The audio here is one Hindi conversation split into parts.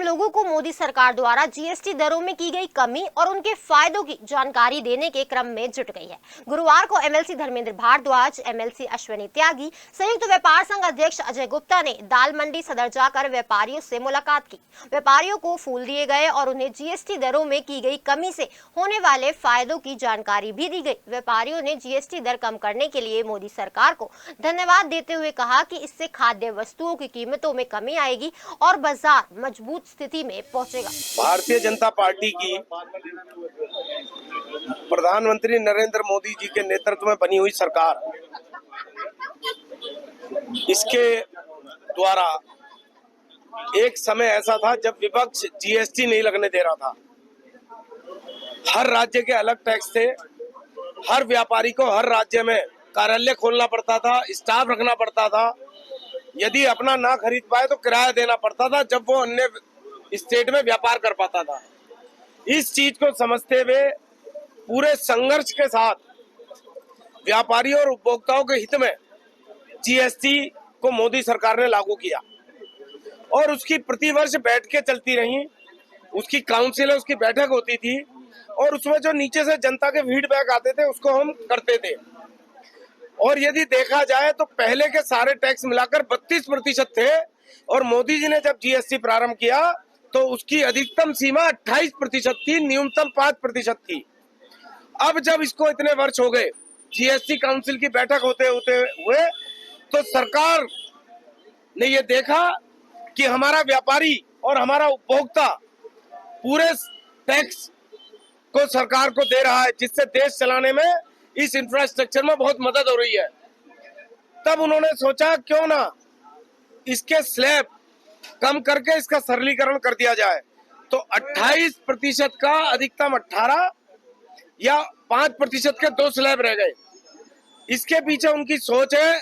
लोगों को मोदी सरकार द्वारा जीएसटी दरों में की गई कमी और उनके फायदों की जानकारी देने के क्रम में जुट गई है। गुरुवार को एमएलसी धर्मेंद्र भारद्वाज, एमएलसी अश्विनी त्यागी, संयुक्त व्यापार संघ अध्यक्ष अजय गुप्ता ने दाल मंडी सदर जाकर व्यापारियों से मुलाकात की। व्यापारियों को फूल दिए गए और उन्हें जीएसटी दरों में की गई कमी से होने वाले फायदों की जानकारी भी दी गई। व्यापारियों ने जीएसटी दर कम करने के लिए मोदी सरकार को धन्यवाद देते हुए कहा कि इससे खाद्य वस्तुओं की कीमतों में कमी आएगी और बाजार मजबूत स्थिति में पहुंचेगा। भारतीय जनता पार्टी की प्रधानमंत्री नरेंद्र मोदी जी के नेतृत्व में बनी हुई सरकार, इसके द्वारा एक समय ऐसा था जब विपक्ष जीएसटी नहीं लगने दे रहा था। हर राज्य के अलग टैक्स थे, हर व्यापारी को हर राज्य में कार्यालय खोलना पड़ता था, स्टाफ रखना पड़ता था। यदि अपना ना खरीद पाए तो किराया देना पड़ता था जब वो अन्य स्टेट में व्यापार कर पाता था। इस चीज को समझते हुए पूरे संघर्ष के साथ व्यापारियों और उपभोक्ताओं के हित में जीएसटी को मोदी सरकार ने लागू किया और उसकी प्रतिवर्ष बैठकें चलती रही। उसकी काउंसिल, उसकी बैठक होती थी और उसमें जो नीचे से जनता के फीडबैक आते थे उसको हम करते थे। और यदि देखा जाए तो पहले के सारे टैक्स मिलाकर 32% थे और मोदी जी ने जब जीएसटी प्रारंभ किया तो उसकी अधिकतम सीमा 28% थी, न्यूनतम 5% थी। अब जब इसको इतने वर्ष हो गए, जीएसटी काउंसिल की बैठक होते हुए तो सरकार ने ये देखा कि हमारा व्यापारी और हमारा उपभोक्ता पूरे टैक्स को सरकार को दे रहा है, जिससे देश चलाने में, इस इंफ्रास्ट्रक्चर में बहुत मदद हो रही है। तब उन्होंने सोचा क्यों ना इसके स्लैब कम करके इसका सरलीकरण कर दिया जाए। तो 28% का अधिकतम 18 या 5% के 2 स्लैब रह गए। इसके पीछे उनकी सोच है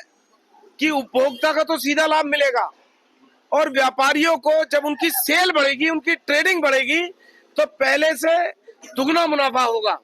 कि उपभोक्ता का तो सीधा लाभ मिलेगा और व्यापारियों को जब उनकी सेल बढ़ेगी, उनकी ट्रेडिंग बढ़ेगी तो पहले से दुगना मुनाफा होगा।